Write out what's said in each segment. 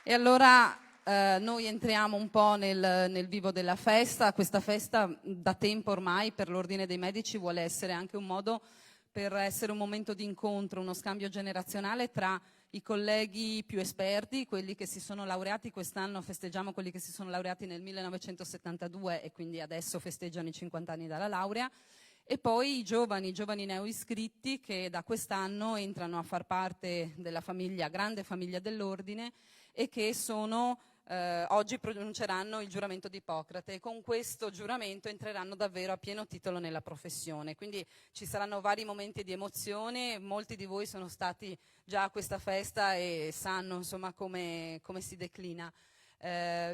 E allora noi entriamo un po' nel vivo della festa. Questa festa da tempo ormai per l'Ordine dei Medici vuole essere anche un modo per essere un momento di incontro, uno scambio generazionale tra i colleghi più esperti, quelli che si sono laureati quest'anno, festeggiamo quelli che si sono laureati nel 1972 e quindi adesso festeggiano i 50 anni dalla laurea, e poi i giovani neoiscritti che da quest'anno entrano a far parte della famiglia, grande famiglia dell'Ordine, e che oggi pronunceranno il giuramento di Ippocrate, e con questo giuramento entreranno davvero a pieno titolo nella professione. Quindi ci saranno vari momenti di emozione, molti di voi sono stati già a questa festa e sanno insomma come si declina.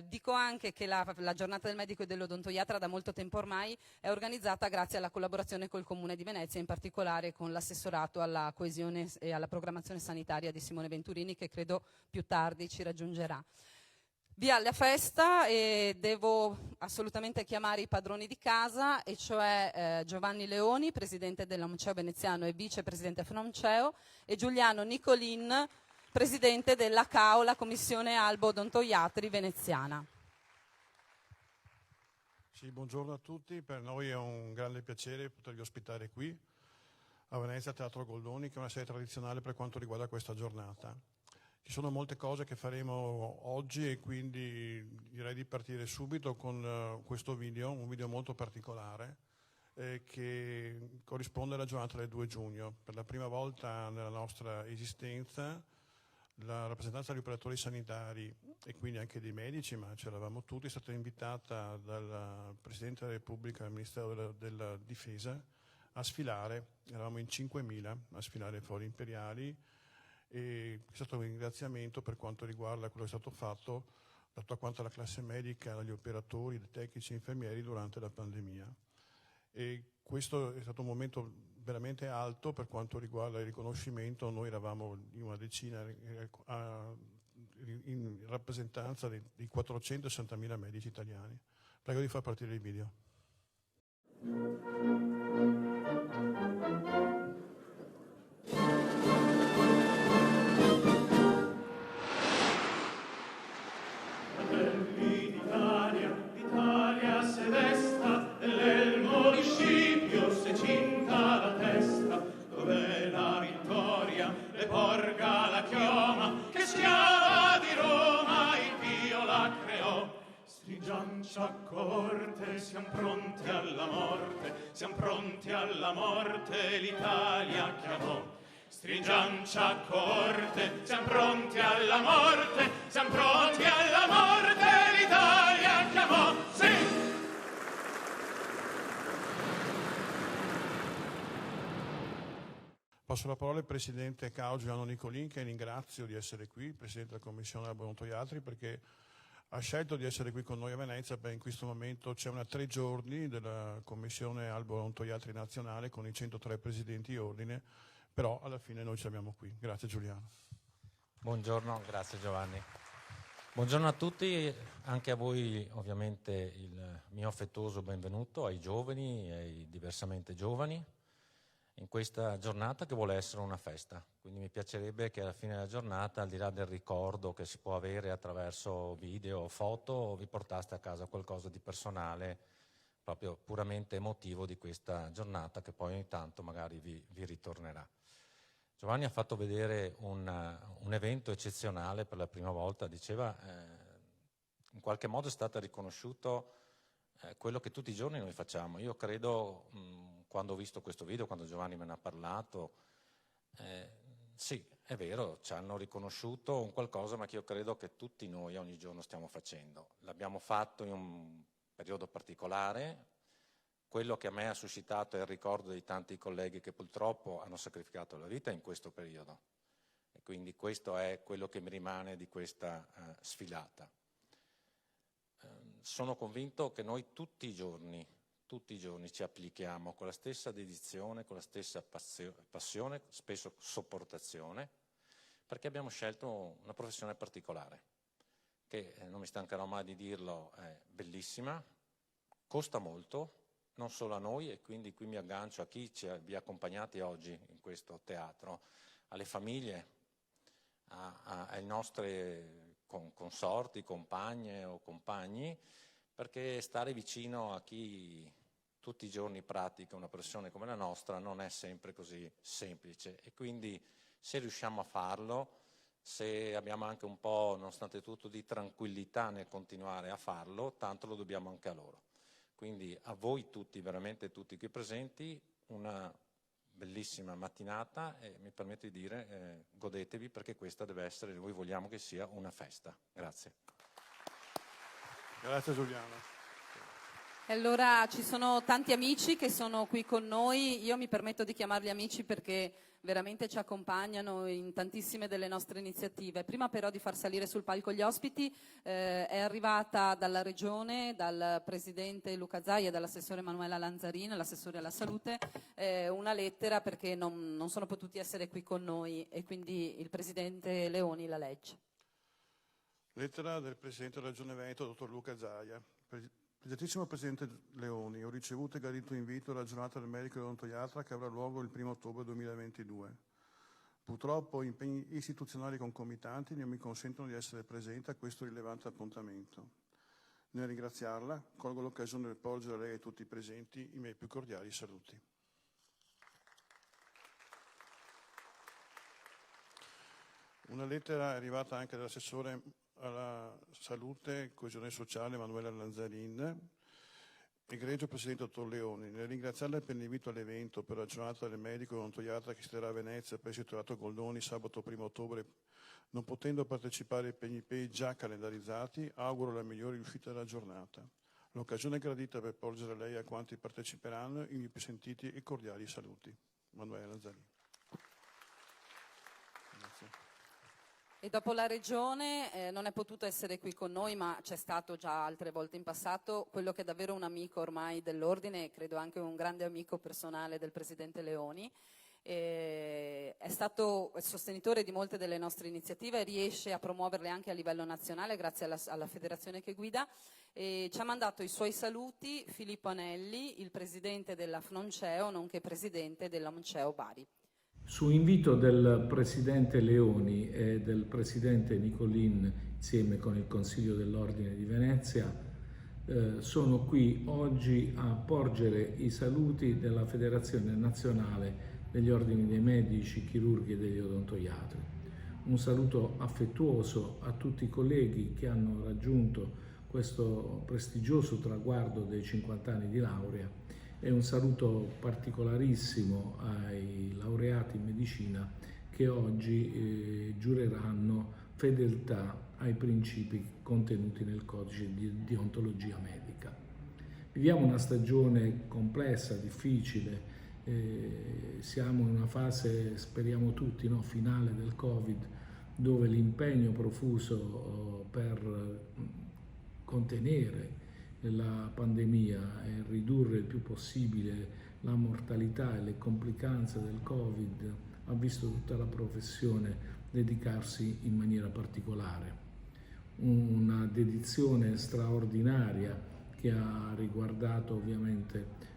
Dico anche che la giornata del medico e dell'odontoiatra da molto tempo ormai è organizzata grazie alla collaborazione col Comune di Venezia, in particolare con l'assessorato alla coesione e alla programmazione sanitaria di Simone Venturini, che credo più tardi ci raggiungerà. Via alla festa, e devo assolutamente chiamare i padroni di casa, e cioè Giovanni Leoni, presidente dell'Omceo veneziano e vicepresidente FNOMCEO, e Giuliano Nicolin, presidente della CAO, la Commissione Albo Odontoiatri veneziana. Sì, buongiorno a tutti, per noi è un grande piacere potervi ospitare qui a Venezia Teatro Goldoni, che è una sede tradizionale per quanto riguarda questa giornata. Ci sono molte cose che faremo oggi e quindi direi di partire subito con questo video, un video molto particolare che corrisponde alla giornata del 2 giugno. Per la prima volta nella nostra esistenza la rappresentanza degli operatori sanitari e quindi anche dei medici, ma c'eravamo tutti, è stata invitata dal Presidente della Repubblica, dal Ministero della Difesa, a sfilare. Eravamo in 5.000 a sfilare fuori imperiali, e è stato un ringraziamento per quanto riguarda quello che è stato fatto da tutta quanta la classe medica, dagli operatori, dai tecnici e infermieri durante la pandemia. E questo è stato un momento veramente alto per quanto riguarda il riconoscimento. Noi eravamo in una decina in rappresentanza di 460.000 medici italiani. Prego di far partire il video. Corte, siamo pronti alla morte, l'Italia chiamò. Stringiancia corte, siamo pronti alla morte, l'Italia chiamò. Sì! Passo la parola al Presidente CAO Giuliano Nicolin, che ringrazio di essere qui, Presidente della Commissione Albo Odontoiatri, perché ha scelto di essere qui con noi a Venezia. In questo momento c'è una 3 giorni della Commissione Albo Odontoiatri Nazionale con i 103 presidenti di ordine, però alla fine noi ci abbiamo qui. Grazie Giuliano. Buongiorno, grazie Giovanni. Buongiorno a tutti, anche a voi ovviamente il mio affettuoso benvenuto, ai giovani e ai diversamente giovani, in questa giornata che vuole essere una festa. Quindi mi piacerebbe che alla fine della giornata, al di là del ricordo che si può avere attraverso video o foto, vi portaste a casa qualcosa di personale, proprio puramente emotivo di questa giornata, che poi ogni tanto magari vi ritornerà. Giovanni ha fatto vedere un evento eccezionale per la prima volta, diceva, in qualche modo è stato riconosciuto quello che tutti i giorni noi facciamo. Io credo, quando ho visto questo video, quando Giovanni me ne ha parlato, sì, è vero, ci hanno riconosciuto un qualcosa, ma che io credo che tutti noi ogni giorno stiamo facendo. L'abbiamo fatto in un periodo particolare. Quello che a me ha suscitato è il ricordo di tanti colleghi che purtroppo hanno sacrificato la vita in questo periodo. E quindi questo è quello che mi rimane di questa sfilata. Sono convinto che noi tutti i giorni ci applichiamo con la stessa dedizione, con la stessa passione, spesso sopportazione, perché abbiamo scelto una professione particolare, che non mi stancherò mai di dirlo, è bellissima, costa molto, non solo a noi, e quindi qui mi aggancio a chi vi ha accompagnati oggi in questo teatro, alle famiglie, ai nostri con consorti, compagne o compagni, perché stare vicino a chi tutti i giorni pratica una professione come la nostra non è sempre così semplice, e quindi se riusciamo a farlo, se abbiamo anche un po', nonostante tutto, di tranquillità nel continuare a farlo, tanto lo dobbiamo anche a loro. Quindi a voi tutti, veramente tutti qui presenti, una bellissima mattinata, e mi permetto di dire godetevi, perché questa deve essere, noi vogliamo che sia una festa. Grazie. Grazie Giuliano. Allora, ci sono tanti amici che sono qui con noi, io mi permetto di chiamarli amici perché veramente ci accompagnano in tantissime delle nostre iniziative. Prima però di far salire sul palco gli ospiti, è arrivata dalla Regione, dal Presidente Luca Zai e dall'Assessore Manuela Lanzarin, l'assessore alla salute, una lettera perché non sono potuti essere qui con noi, e quindi il Presidente Leoni la legge. Lettera del Presidente della Regione Veneto, dottor Luca Zaia. Pregiatissimo Presidente Leoni, ho ricevuto e gradito invito alla giornata del medico e odontoiatra che avrà luogo il 1 ottobre 2022. Purtroppo impegni istituzionali concomitanti non mi consentono di essere presente a questo rilevante appuntamento. Nel ringraziarla, colgo l'occasione per porgere a lei e a tutti i presenti i miei più cordiali saluti. Una lettera è arrivata anche dall'assessore alla salute e coesione sociale Manuela Lanzarin. Egregio Presidente dottor Leoni, nel ringraziarla per l'invito all'evento per la giornata del medico e odontoiatra che si terrà a Venezia presso il Teatro Goldoni sabato 1 ottobre, non potendo partecipare ai impegni già calendarizzati, auguro la migliore riuscita della giornata. L'occasione è gradita per porgere a lei e a quanti parteciperanno i miei più sentiti e cordiali saluti. Manuela Lanzarin. Grazie. E dopo la Regione non è potuto essere qui con noi, ma c'è stato già altre volte in passato, quello che è davvero un amico ormai dell'Ordine, e credo anche un grande amico personale del Presidente Leoni. È stato sostenitore di molte delle nostre iniziative, riesce a promuoverle anche a livello nazionale grazie alla federazione che guida, e ci ha mandato i suoi saluti Filippo Anelli, il Presidente della FNONCEO, nonché Presidente dell'OMCEO Bari. Su invito del Presidente Leoni e del Presidente Nicolin, insieme con il Consiglio dell'Ordine di Venezia, sono qui oggi a porgere i saluti della Federazione Nazionale degli Ordini dei Medici, Chirurghi e degli Odontoiatri. Un saluto affettuoso a tutti i colleghi che hanno raggiunto questo prestigioso traguardo dei 50 anni di laurea, e un saluto particolarissimo ai laureati in medicina che oggi giureranno fedeltà ai principi contenuti nel codice di deontologia medica. Viviamo una stagione complessa, difficile, siamo in una fase, speriamo tutti, finale del Covid, dove l'impegno profuso per contenere la pandemia e ridurre il più possibile la mortalità e le complicanze del Covid ha visto tutta la professione dedicarsi in maniera particolare. Una dedizione straordinaria che ha riguardato ovviamente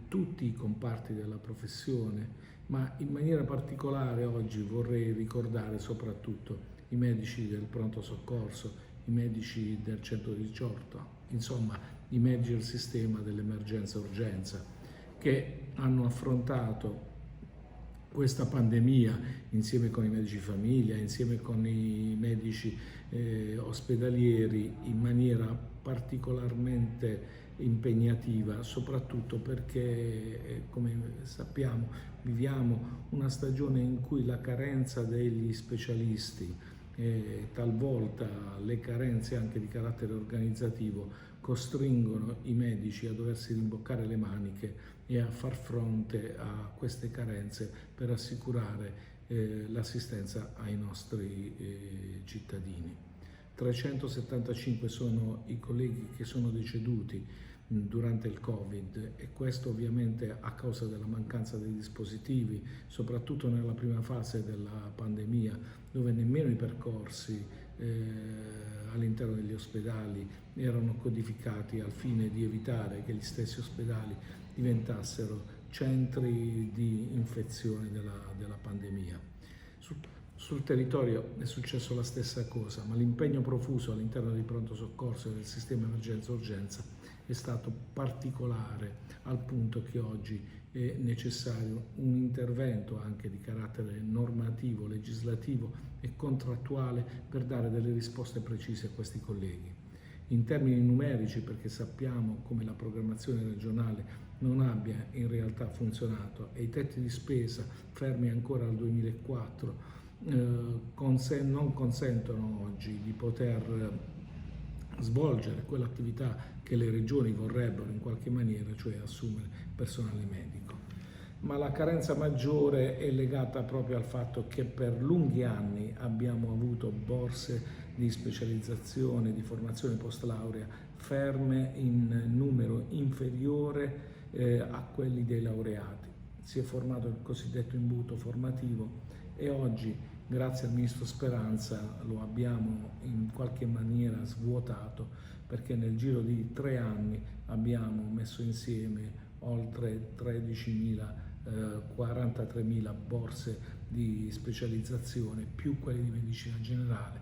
tutti i comparti della professione, ma in maniera particolare oggi vorrei ricordare soprattutto i medici del pronto soccorso, i medici del 118, insomma i medici del sistema dell'emergenza-urgenza, che hanno affrontato questa pandemia insieme con i medici famiglia, insieme con i medici ospedalieri, in maniera particolarmente impegnativa, soprattutto perché, come sappiamo, viviamo una stagione in cui la carenza degli specialisti, talvolta le carenze anche di carattere organizzativo, costringono i medici a doversi rimboccare le maniche e a far fronte a queste carenze per assicurare l'assistenza ai nostri cittadini. 375 sono i colleghi che sono deceduti durante il Covid, e questo ovviamente a causa della mancanza dei dispositivi, soprattutto nella prima fase della pandemia, dove nemmeno i percorsi all'interno degli ospedali erano codificati al fine di evitare che gli stessi ospedali diventassero centri di infezione della pandemia. Sul territorio è successo la stessa cosa, ma l'impegno profuso all'interno del pronto soccorso e del sistema emergenza-urgenza è stato particolare, al punto che oggi è necessario un intervento anche di carattere normativo, legislativo e contrattuale per dare delle risposte precise a questi colleghi. In termini numerici, perché sappiamo come la programmazione regionale non abbia in realtà funzionato e i tetti di spesa fermi ancora al 2004 non consentono oggi di poter svolgere quell'attività che le regioni vorrebbero in qualche maniera, cioè assumere personale medico. Ma la carenza maggiore è legata proprio al fatto che per lunghi anni abbiamo avuto borse di specializzazione, di formazione post-laurea ferme in numero inferiore a quelli dei laureati. Si è formato il cosiddetto imbuto formativo e oggi, grazie al Ministro Speranza, lo abbiamo in qualche maniera svuotato, perché nel giro di 3 anni abbiamo messo insieme oltre 43.000 borse di specializzazione, più quelle di medicina generale,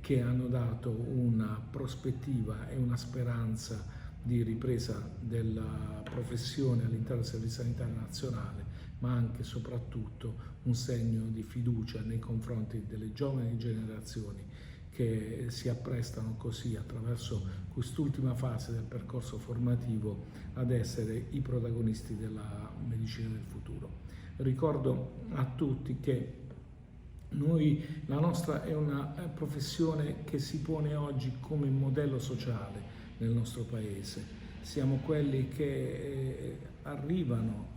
che hanno dato una prospettiva e una speranza di ripresa della professione all'interno del Servizio Sanitario Nazionale, ma anche e soprattutto un segno di fiducia nei confronti delle giovani generazioni che si apprestano così, attraverso quest'ultima fase del percorso formativo, ad essere i protagonisti della medicina del futuro. Ricordo a tutti che la nostra è una professione che si pone oggi come modello sociale nel nostro paese. Siamo quelli che arrivano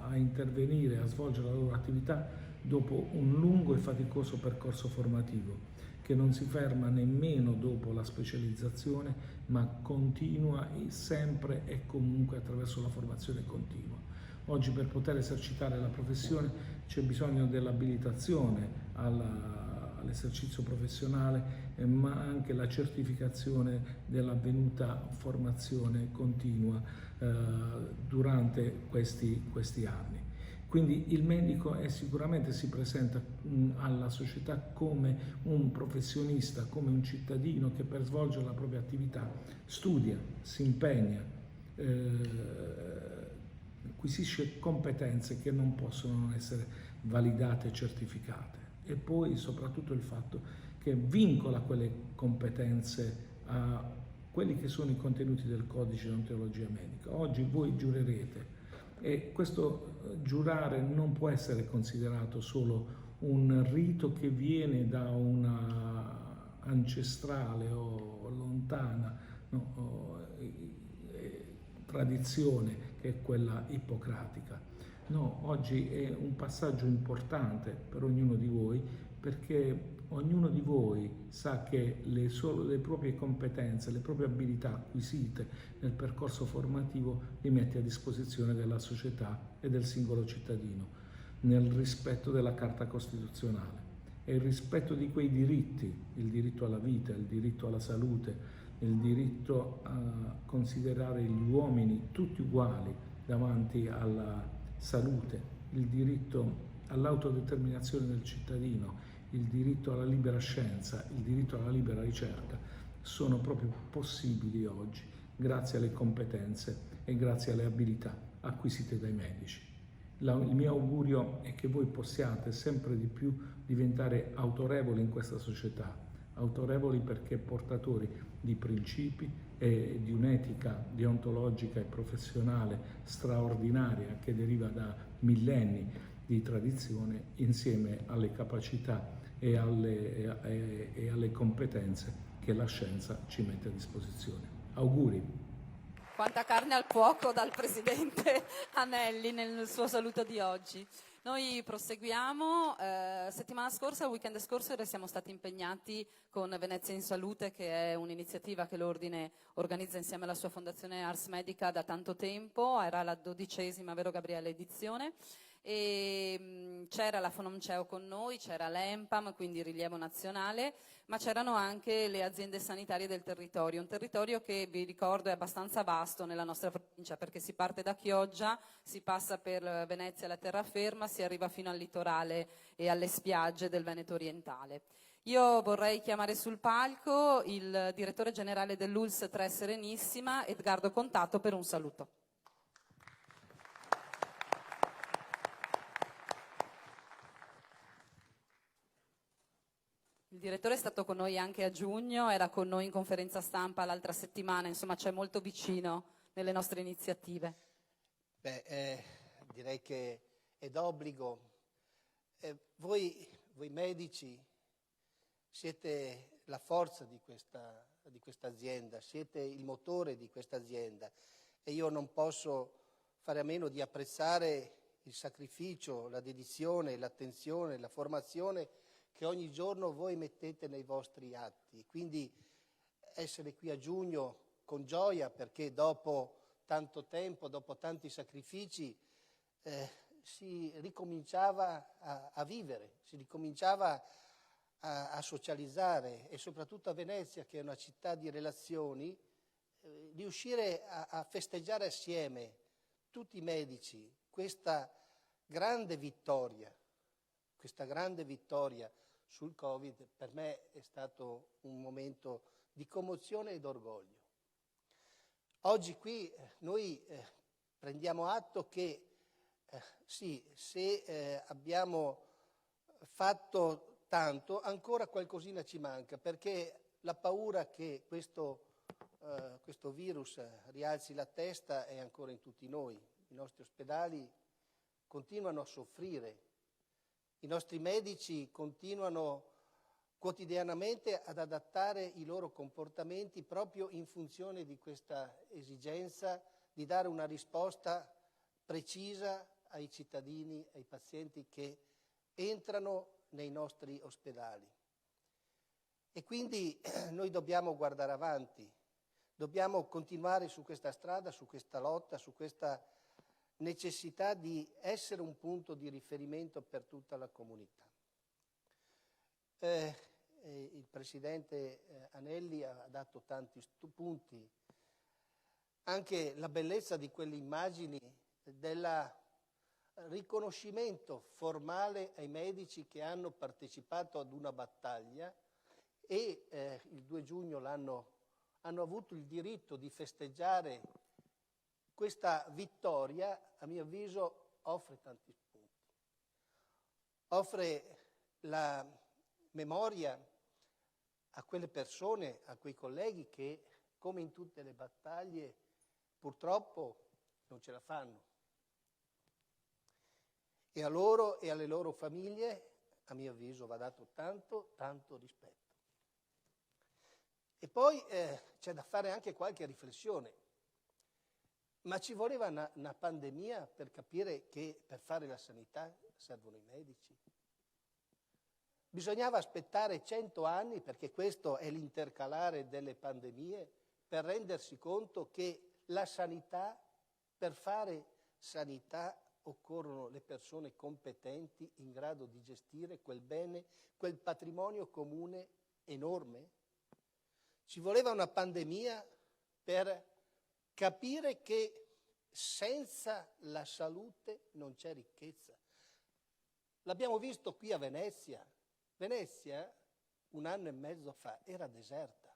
a intervenire, a svolgere la loro attività dopo un lungo e faticoso percorso formativo, che non si ferma nemmeno dopo la specializzazione, ma continua sempre e comunque attraverso la formazione continua. Oggi, per poter esercitare la professione, c'è bisogno dell'abilitazione all'esercizio professionale, ma anche la certificazione dell'avvenuta formazione continua durante questi anni. Quindi il medico sicuramente si presenta alla società come un professionista, come un cittadino che per svolgere la propria attività studia, si impegna, acquisisce competenze che non possono non essere validate e certificate. E poi soprattutto il fatto che vincola quelle competenze a quelli che sono i contenuti del codice di deontologia medica. Oggi voi giurerete, e questo giurare non può essere considerato solo un rito che viene da una ancestrale o lontana tradizione, che è quella ippocratica. No, oggi è un passaggio importante per ognuno di voi, perché ognuno di voi sa che le proprie competenze, le proprie abilità acquisite nel percorso formativo li mette a disposizione della società e del singolo cittadino, nel rispetto della Carta Costituzionale e il rispetto di quei diritti, il diritto alla vita, il diritto alla salute, il diritto a considerare gli uomini tutti uguali davanti alla salute, il diritto all'autodeterminazione del cittadino, il diritto alla libera scienza, il diritto alla libera ricerca, sono proprio possibili oggi grazie alle competenze e grazie alle abilità acquisite dai medici. Il mio augurio è che voi possiate sempre di più diventare autorevoli in questa società, autorevoli perché portatori di principi e di un'etica deontologica e professionale straordinaria che deriva da millenni di tradizione, insieme alle capacità e alle competenze che la scienza ci mette a disposizione. Auguri! Quanta carne al fuoco dal Presidente Anelli nel suo saluto di oggi. Noi proseguiamo. Settimana scorsa, il weekend scorso, siamo stati impegnati con Venezia in Salute, che è un'iniziativa che l'Ordine organizza insieme alla sua fondazione Ars Medica da tanto tempo. Era la 12ª, vero Gabriele, edizione. e c'era la Fonomceo con noi, c'era l'EMPAM, quindi rilievo nazionale, ma c'erano anche le aziende sanitarie del territorio, un territorio che vi ricordo è abbastanza vasto nella nostra provincia, perché si parte da Chioggia, si passa per Venezia e la terraferma, si arriva fino al litorale e alle spiagge del Veneto orientale. Io vorrei chiamare sul palco il direttore generale dell'ULSS 3 Serenissima, Edgardo Contato, per un saluto. Il direttore è stato con noi anche a giugno, era con noi in conferenza stampa l'altra settimana, insomma c'è molto vicino nelle nostre iniziative. Direi che è d'obbligo. Voi medici siete la forza di questa azienda, siete il motore di questa azienda e io non posso fare a meno di apprezzare il sacrificio, la dedizione, l'attenzione, la formazione che ogni giorno voi mettete nei vostri atti. Quindi essere qui a giugno con gioia, perché dopo tanto tempo, dopo tanti sacrifici, si ricominciava a vivere, si ricominciava a socializzare, e soprattutto a Venezia, che è una città di relazioni, riuscire a festeggiare assieme tutti i medici questa grande vittoria sul Covid, per me è stato un momento di commozione ed orgoglio. Oggi qui noi prendiamo atto che sì, se abbiamo fatto tanto, ancora qualcosina ci manca, perché la paura che questo virus rialzi la testa è ancora in tutti noi. I nostri ospedali continuano a soffrire, i nostri medici continuano quotidianamente ad adattare i loro comportamenti proprio in funzione di questa esigenza di dare una risposta precisa ai cittadini, ai pazienti che entrano nei nostri ospedali. E quindi noi dobbiamo guardare avanti, dobbiamo continuare su questa strada, su questa lotta, su questa necessità di essere un punto di riferimento per tutta la comunità. Il Presidente Anelli ha dato tanti spunti, anche la bellezza di quelle immagini del riconoscimento formale ai medici che hanno partecipato ad una battaglia e il 2 giugno hanno avuto il diritto di festeggiare questa vittoria. A mio avviso offre tanti spunti, offre la memoria a quelle persone, a quei colleghi che, come in tutte le battaglie, purtroppo non ce la fanno. E a loro e alle loro famiglie, a mio avviso, va dato tanto, tanto rispetto. E poi c'è da fare anche qualche riflessione. Ma ci voleva una pandemia per capire che per fare la sanità servono i medici? Bisognava aspettare 100 anni, perché questo è l'intercalare delle pandemie, per rendersi conto che la sanità, per fare sanità, occorrono le persone competenti in grado di gestire quel bene, quel patrimonio comune enorme? Ci voleva una pandemia per capire che senza la salute non c'è ricchezza. L'abbiamo visto qui a Venezia. Venezia, 1 anno e mezzo fa, era deserta.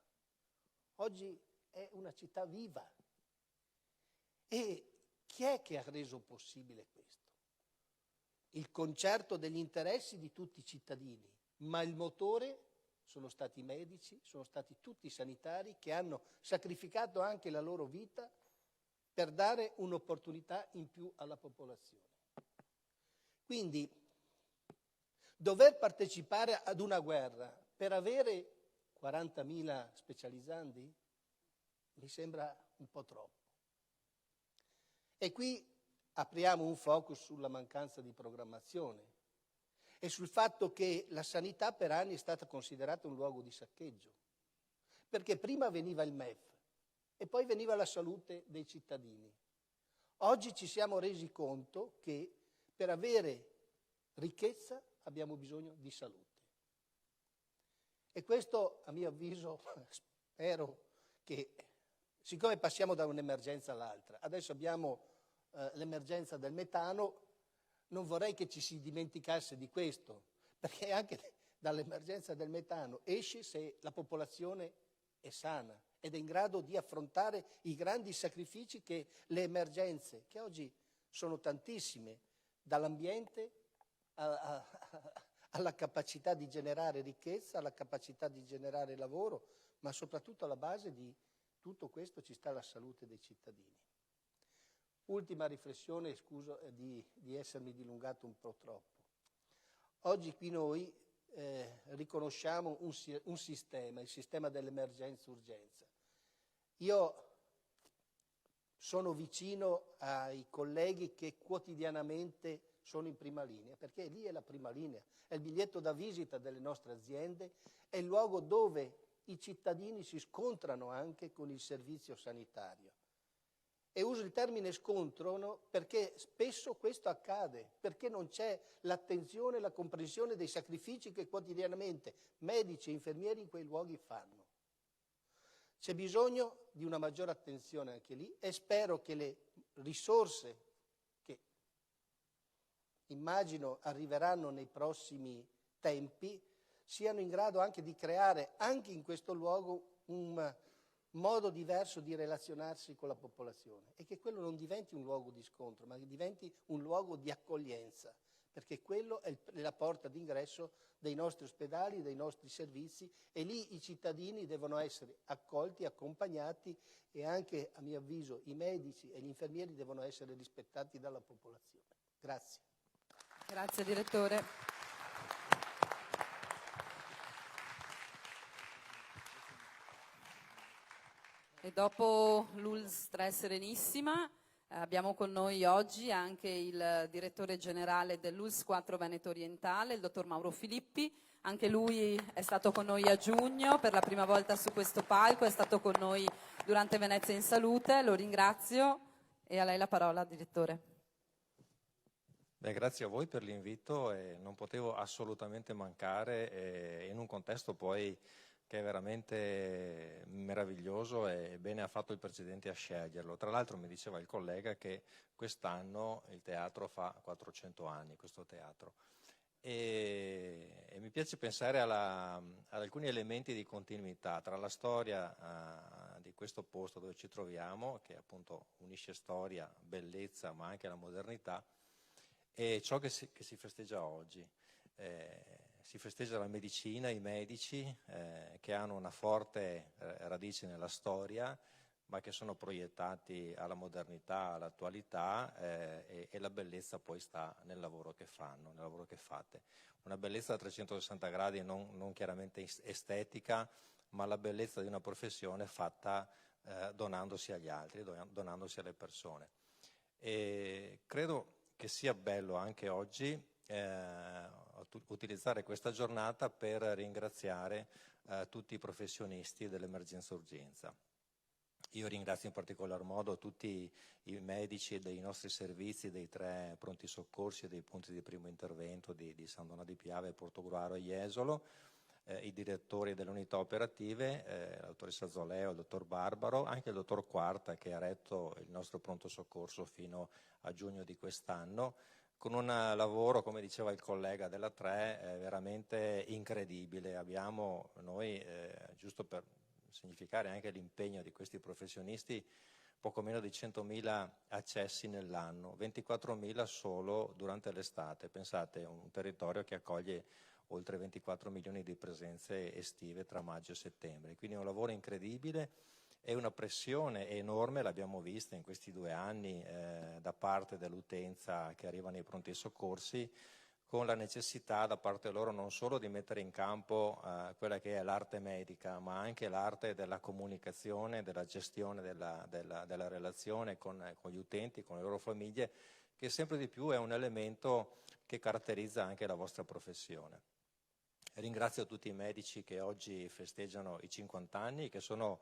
Oggi è una città viva. E chi è che ha reso possibile questo? Il concerto degli interessi di tutti i cittadini, ma il motore sono stati i medici, sono stati tutti i sanitari che hanno sacrificato anche la loro vita per dare un'opportunità in più alla popolazione. Quindi dover partecipare ad una guerra per avere 40.000 specializzandi mi sembra un po' troppo. E qui apriamo un focus sulla mancanza di programmazione e sul fatto che la sanità per anni è stata considerata un luogo di saccheggio, perché prima veniva il MEF e poi veniva la salute dei cittadini. Oggi ci siamo resi conto che per avere ricchezza abbiamo bisogno di salute. E questo, a mio avviso, spero che, siccome passiamo da un'emergenza all'altra, adesso abbiamo l'emergenza del metano, non vorrei che ci si dimenticasse di questo, perché anche dall'emergenza del metano esce se la popolazione è sana ed è in grado di affrontare i grandi sacrifici che le emergenze, che oggi sono tantissime, dall'ambiente alla capacità di generare ricchezza, alla capacità di generare lavoro, ma soprattutto alla base di tutto questo ci sta la salute dei cittadini. Ultima riflessione, scuso di essermi dilungato un po' troppo. Oggi qui noi riconosciamo un sistema, il sistema dell'emergenza-urgenza. Io sono vicino ai colleghi che quotidianamente sono in prima linea, perché lì è la prima linea, è il biglietto da visita delle nostre aziende, è il luogo dove i cittadini si scontrano anche con il servizio sanitario. E uso il termine scontro perché spesso questo accade, perché non c'è l'attenzione e la comprensione dei sacrifici che quotidianamente medici e infermieri in quei luoghi fanno. C'è bisogno di una maggiore attenzione anche lì e spero che le risorse che immagino arriveranno nei prossimi tempi siano in grado anche di creare anche in questo luogo un modo diverso di relazionarsi con la popolazione e che quello non diventi un luogo di scontro, ma che diventi un luogo di accoglienza, perché quello è la porta d'ingresso dei nostri ospedali, dei nostri servizi e lì i cittadini devono essere accolti, accompagnati e anche, a mio avviso, i medici e gli infermieri devono essere rispettati dalla popolazione. Grazie. Grazie direttore. E dopo l'ULSS Serenissima abbiamo con noi oggi anche il direttore generale dell'ULSS 4 Veneto Orientale, il dottor Mauro Filippi. Anche lui è stato con noi a giugno per la prima volta su questo palco, è stato con noi durante Venezia in Salute, lo ringrazio e a lei la parola, direttore. Beh, grazie a voi per l'invito e non potevo assolutamente mancare in un contesto poi che è veramente meraviglioso e bene ha fatto il Presidente a sceglierlo. Tra l'altro mi diceva il collega che quest'anno il teatro fa 400 anni, questo teatro. E mi piace pensare ad alcuni elementi di continuità tra la storia di questo posto dove ci troviamo, che appunto unisce storia, bellezza, ma anche la modernità, e ciò che si festeggia oggi. Si festeggia la medicina, i medici che hanno una forte radice nella storia, ma che sono proiettati alla modernità, all'attualità e la bellezza poi sta nel lavoro che fanno, nel lavoro che fate. Una bellezza a 360 gradi non chiaramente estetica, ma la bellezza di una professione fatta donandosi agli altri, donandosi alle persone. E credo che sia bello anche oggi utilizzare questa giornata per ringraziare tutti i professionisti dell'emergenza urgenza. Io ringrazio in particolar modo tutti i medici dei nostri servizi, dei 3 pronti soccorsi e dei punti di primo intervento di San Donà di Piave, Portogruaro e Jesolo, i direttori delle unità operative, la dottoressa Zoleo, il dottor Barbaro, anche il dottor Quarta che ha retto il nostro pronto soccorso fino a giugno di quest'anno, con un lavoro, come diceva il collega della 3, veramente incredibile. Abbiamo noi, giusto per significare anche l'impegno di questi professionisti, poco meno di 100.000 accessi nell'anno, 24.000 solo durante l'estate. Pensate, un territorio che accoglie oltre 24 milioni di presenze estive tra maggio e settembre. Quindi è un lavoro incredibile. È una pressione enorme, l'abbiamo vista in questi 2 anni da parte dell'utenza che arriva nei pronti soccorsi, con la necessità da parte loro non solo di mettere in campo quella che è l'arte medica, ma anche l'arte della comunicazione, della gestione della relazione con gli utenti, con le loro famiglie, che sempre di più è un elemento che caratterizza anche la vostra professione. Ringrazio tutti i medici che oggi festeggiano i 50 anni, che sono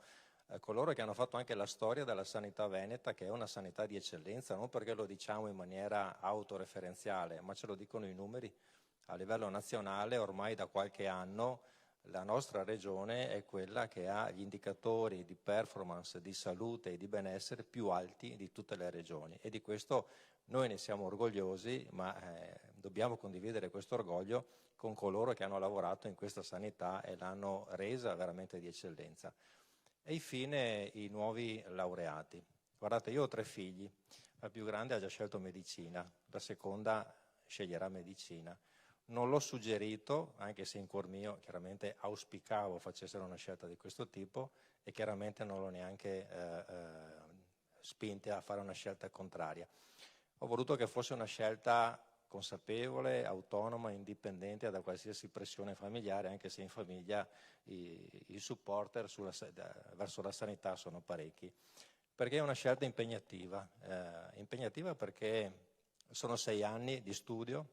coloro che hanno fatto anche la storia della sanità veneta, che è una sanità di eccellenza, non perché lo diciamo in maniera autoreferenziale, ma ce lo dicono i numeri. A livello nazionale ormai da qualche anno la nostra regione è quella che ha gli indicatori di performance, di salute e di benessere più alti di tutte le regioni, e di questo noi ne siamo orgogliosi, ma dobbiamo condividere questo orgoglio con coloro che hanno lavorato in questa sanità e l'hanno resa veramente di eccellenza. E infine i nuovi laureati. Guardate, io ho 3 figli, la più grande ha già scelto medicina, la seconda sceglierà medicina. Non l'ho suggerito, anche se in cuor mio chiaramente auspicavo facessero una scelta di questo tipo, e chiaramente non l'ho neanche spinti a fare una scelta contraria. Ho voluto che fosse una scelta consapevole, autonoma, indipendente da qualsiasi pressione familiare, anche se in famiglia i supporter verso la sanità sono parecchi. Perché è una scelta impegnativa, impegnativa perché sono 6 anni di studio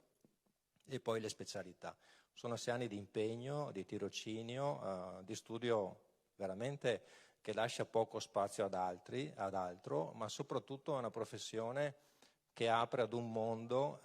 e poi le specialità. Sono 6 anni di impegno, di tirocinio, di studio veramente che lascia poco spazio ad altro, ma soprattutto è una professione che apre ad un mondo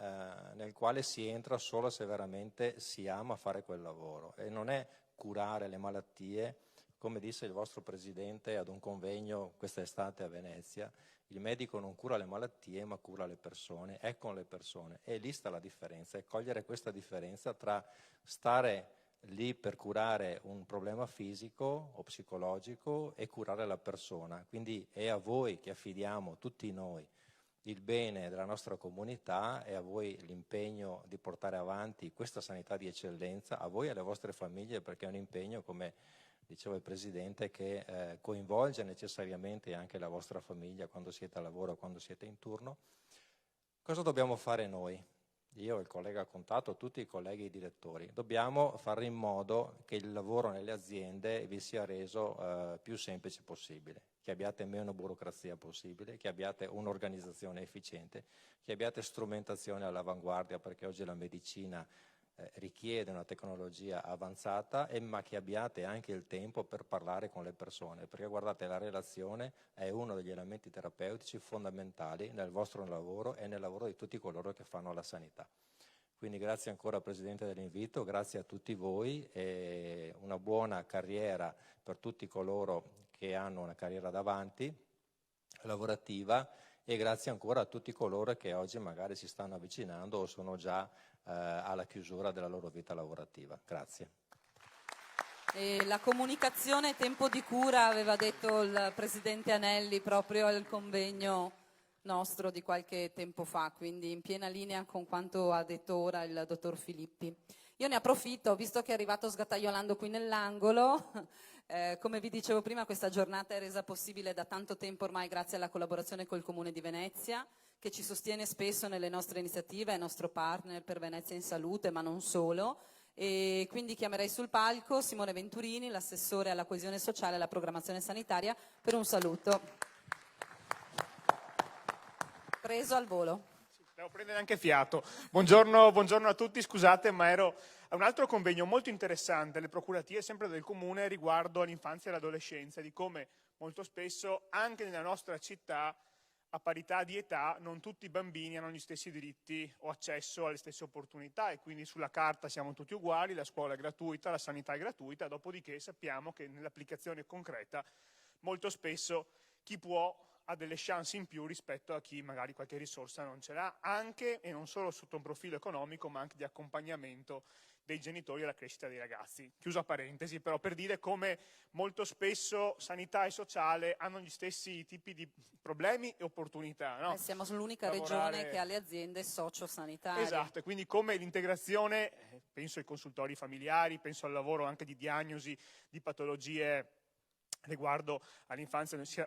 nel quale si entra solo se veramente si ama fare quel lavoro, e non è curare le malattie, come disse il vostro presidente ad un convegno quest'estate a Venezia. Il medico non cura le malattie ma cura le persone, è con le persone, e lì sta la differenza, è cogliere questa differenza tra stare lì per curare un problema fisico o psicologico e curare la persona. Quindi è a voi che affidiamo, tutti noi, il bene della nostra comunità, e a voi l'impegno di portare avanti questa sanità di eccellenza, a voi e alle vostre famiglie, perché è un impegno, come diceva il Presidente, che coinvolge necessariamente anche la vostra famiglia quando siete al lavoro, quando siete in turno. Cosa dobbiamo fare noi? Io, il collega Contato, tutti i colleghi direttori, dobbiamo fare in modo che il lavoro nelle aziende vi sia reso più semplice possibile, che abbiate meno burocrazia possibile, che abbiate un'organizzazione efficiente, che abbiate strumentazione all'avanguardia, perché oggi la medicina richiede una tecnologia avanzata, ma che abbiate anche il tempo per parlare con le persone, perché guardate, la relazione è uno degli elementi terapeutici fondamentali nel vostro lavoro e nel lavoro di tutti coloro che fanno la sanità. Quindi grazie ancora Presidente dell'invito, grazie a tutti voi e una buona carriera per tutti coloro che hanno una carriera davanti, lavorativa, e grazie ancora a tutti coloro che oggi magari si stanno avvicinando o sono già alla chiusura della loro vita lavorativa. Grazie. E la comunicazione tempo di cura, aveva detto il Presidente Anelli proprio al convegno nostro di qualche tempo fa, quindi in piena linea con quanto ha detto ora il dottor Filippi. Io ne approfitto, visto che è arrivato sgattaiolando qui nell'angolo, come vi dicevo prima, questa giornata è resa possibile da tanto tempo ormai grazie alla collaborazione col Comune di Venezia, che ci sostiene spesso nelle nostre iniziative, è nostro partner per Venezia in Salute, ma non solo. E quindi chiamerei sul palco Simone Venturini, l'assessore alla coesione sociale e alla programmazione sanitaria, per un saluto. Preso al volo. Devo prendere anche fiato. Buongiorno a tutti, scusate, ma ero a un altro convegno molto interessante, le procuratie sempre del Comune, riguardo all'infanzia e all'adolescenza, di come molto spesso anche nella nostra città, a parità di età, non tutti i bambini hanno gli stessi diritti o accesso alle stesse opportunità, e quindi sulla carta siamo tutti uguali, la scuola è gratuita, la sanità è gratuita, dopodiché sappiamo che nell'applicazione concreta molto spesso chi può ha delle chance in più rispetto a chi magari qualche risorsa non ce l'ha, anche e non solo sotto un profilo economico, ma anche di accompagnamento dei genitori alla crescita dei ragazzi. Chiusa parentesi, però, per dire come molto spesso sanità e sociale hanno gli stessi tipi di problemi e opportunità. No? Siamo l'unica regione che ha le aziende sociosanitarie. Esatto, e quindi come l'integrazione, penso ai consultori familiari, penso al lavoro anche di diagnosi di patologie riguardo all'infanzia, sia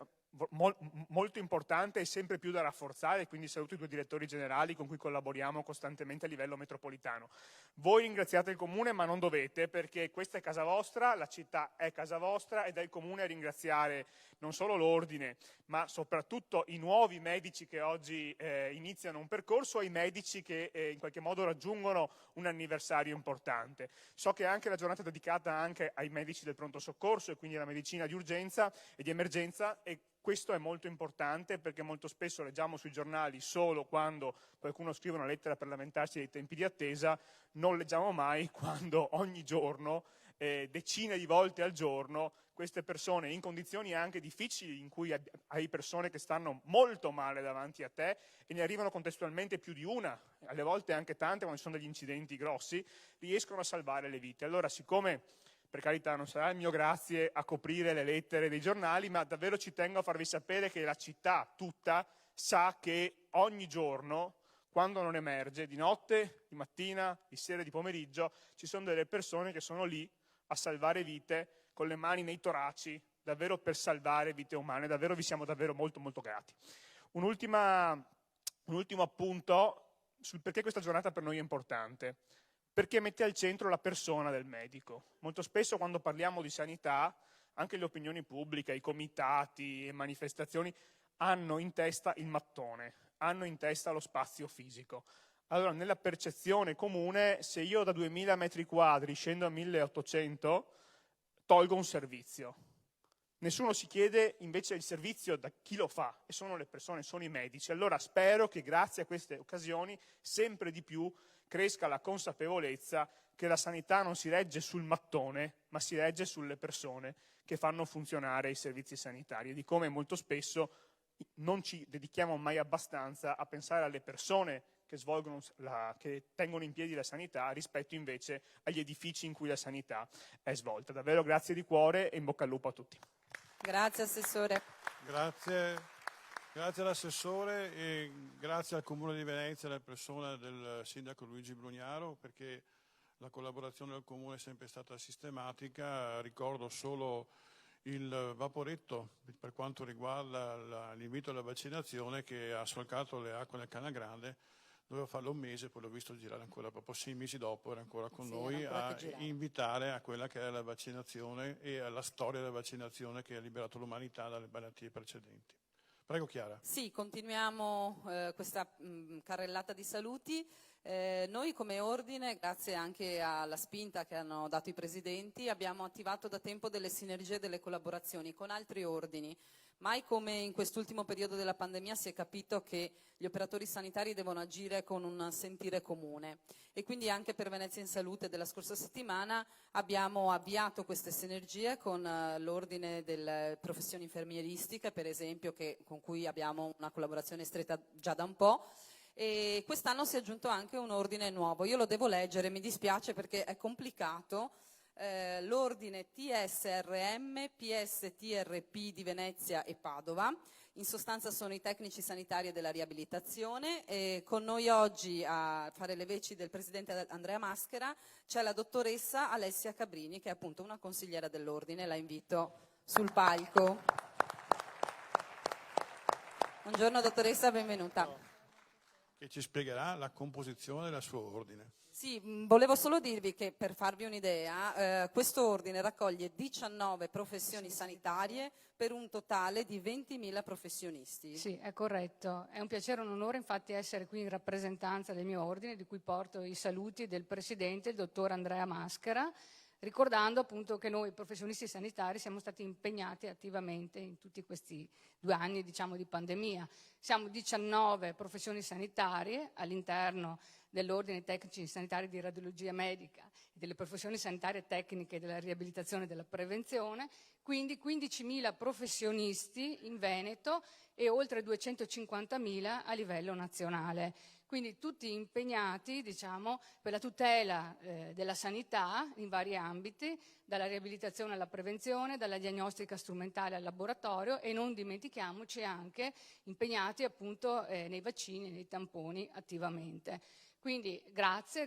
molto importante e sempre più da rafforzare, quindi saluto i due direttori generali con cui collaboriamo costantemente a livello metropolitano. Voi ringraziate il Comune, ma non dovete, perché questa è casa vostra, la città è casa vostra ed è il Comune a ringraziare non solo l'Ordine, ma soprattutto i nuovi medici che oggi iniziano un percorso e i medici che in qualche modo raggiungono un anniversario importante. So che è anche la giornata dedicata anche ai medici del pronto soccorso e quindi alla medicina di urgenza e di emergenza, e questo è molto importante perché molto spesso leggiamo sui giornali solo quando qualcuno scrive una lettera per lamentarsi dei tempi di attesa, non leggiamo mai quando ogni giorno, decine di volte al giorno, queste persone in condizioni anche difficili in cui hai persone che stanno molto male davanti a te e ne arrivano contestualmente più di una, alle volte anche tante quando ci sono degli incidenti grossi, riescono a salvare le vite. Allora, siccome per carità non sarà il mio grazie a coprire le lettere dei giornali, ma davvero ci tengo a farvi sapere che la città tutta sa che ogni giorno, quando non emerge, di notte, di mattina, di sera e di pomeriggio, ci sono delle persone che sono lì a salvare vite con le mani nei toraci, davvero per salvare vite umane. Davvero vi siamo davvero molto molto grati. Un ultimo appunto sul perché questa giornata per noi è importante. Perché mette al centro la persona del medico. Molto spesso quando parliamo di sanità, anche le opinioni pubbliche, i comitati e manifestazioni hanno in testa il mattone, hanno in testa lo spazio fisico. Allora, nella percezione comune, se io da 2000 metri quadri scendo a 1800, tolgo un servizio. Nessuno si chiede invece il servizio da chi lo fa, e sono le persone, sono i medici. Allora spero che grazie a queste occasioni sempre di più cresca la consapevolezza che la sanità non si regge sul mattone, ma si regge sulle persone che fanno funzionare i servizi sanitari, e di come molto spesso non ci dedichiamo mai abbastanza a pensare alle persone che tengono in piedi la sanità rispetto invece agli edifici in cui la sanità è svolta. Davvero grazie di cuore e in bocca al lupo a tutti. Grazie Assessore. Grazie all'assessore e grazie al Comune di Venezia nella persona del sindaco Luigi Brugnaro, perché la collaborazione del Comune è sempre stata sistematica. Ricordo solo il Vaporetto per quanto riguarda l'invito alla vaccinazione, che ha solcato le acque nel Canagrande. Doveva farlo un mese, poi l'ho visto girare ancora proprio 6 mesi dopo, era ancora con noi a invitare a quella che era la vaccinazione e alla storia della vaccinazione che ha liberato l'umanità dalle malattie precedenti. Prego Chiara. Sì, continuiamo questa carrellata di saluti. Noi come ordine, grazie anche alla spinta che hanno dato i presidenti, abbiamo attivato da tempo delle sinergie e delle collaborazioni con altri ordini. Mai come in quest'ultimo periodo della pandemia si è capito che gli operatori sanitari devono agire con un sentire comune, e quindi anche per Venezia in Salute della scorsa settimana abbiamo avviato queste sinergie con l'ordine delle professioni infermieristiche, per esempio, con cui abbiamo una collaborazione stretta già da un po'. E quest'anno si è aggiunto anche un ordine nuovo. Io lo devo leggere, mi dispiace perché è complicato. L'ordine TSRM PSTRP di Venezia e Padova, in sostanza sono i tecnici sanitari della riabilitazione, e con noi oggi a fare le veci del presidente Andrea Maschera c'è la dottoressa Alessia Cabrini, che è appunto una consigliera dell'ordine. La invito sul palco. Buongiorno dottoressa, benvenuta. Che ci spiegherà la composizione del suo ordine. Sì, volevo solo dirvi che, per farvi un'idea, questo ordine raccoglie 19 professioni sanitarie per un totale di 20.000 professionisti. Sì, è corretto. È un piacere e un onore infatti essere qui in rappresentanza del mio ordine, di cui porto i saluti del presidente, il dottor Andrea Maschera, ricordando appunto che noi professionisti sanitari siamo stati impegnati attivamente in tutti questi 2 anni, diciamo, di pandemia. Siamo 19 professioni sanitarie all'interno dell'ordine tecnici sanitari di radiologia medica e delle professioni sanitarie tecniche della riabilitazione e della prevenzione, quindi 15.000 professionisti in Veneto e oltre 250.000 a livello nazionale. Quindi tutti impegnati, diciamo, per la tutela della sanità in vari ambiti, dalla riabilitazione alla prevenzione, dalla diagnostica strumentale al laboratorio, e non dimentichiamoci anche impegnati appunto nei vaccini e nei tamponi attivamente. Quindi grazie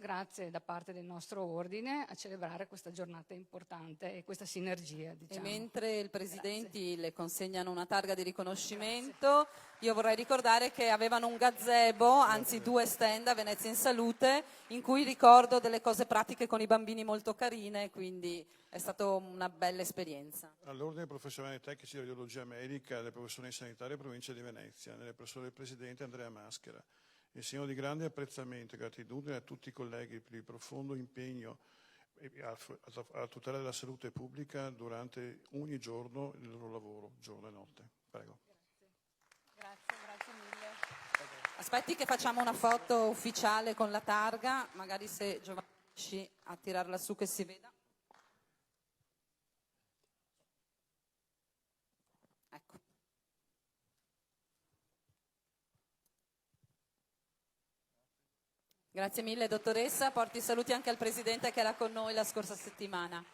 da parte del nostro ordine a celebrare questa giornata importante e questa sinergia, E diciamo. mentre i presidenti le consegnano una targa di riconoscimento, io vorrei ricordare che avevano un gazebo, anzi 2 stand a Venezia in Salute, in cui ricordo delle cose pratiche con i bambini molto carine, quindi è stata una bella esperienza. All'Ordine Professionale Tecnici di Radiologia Medica delle Professioni Sanitarie Provincia di Venezia, nelle persone del Presidente Andrea Maschera, in segno di grande apprezzamento e gratitudine a tutti i colleghi per il profondo impegno a tutela della salute pubblica durante ogni giorno del loro lavoro, giorno e notte. Prego. Grazie mille. Aspetti che facciamo una foto ufficiale con la targa, magari se Giovanni riesci a tirarla su che si veda. Ecco. Grazie mille dottoressa, porti i saluti anche al Presidente che era con noi la scorsa settimana.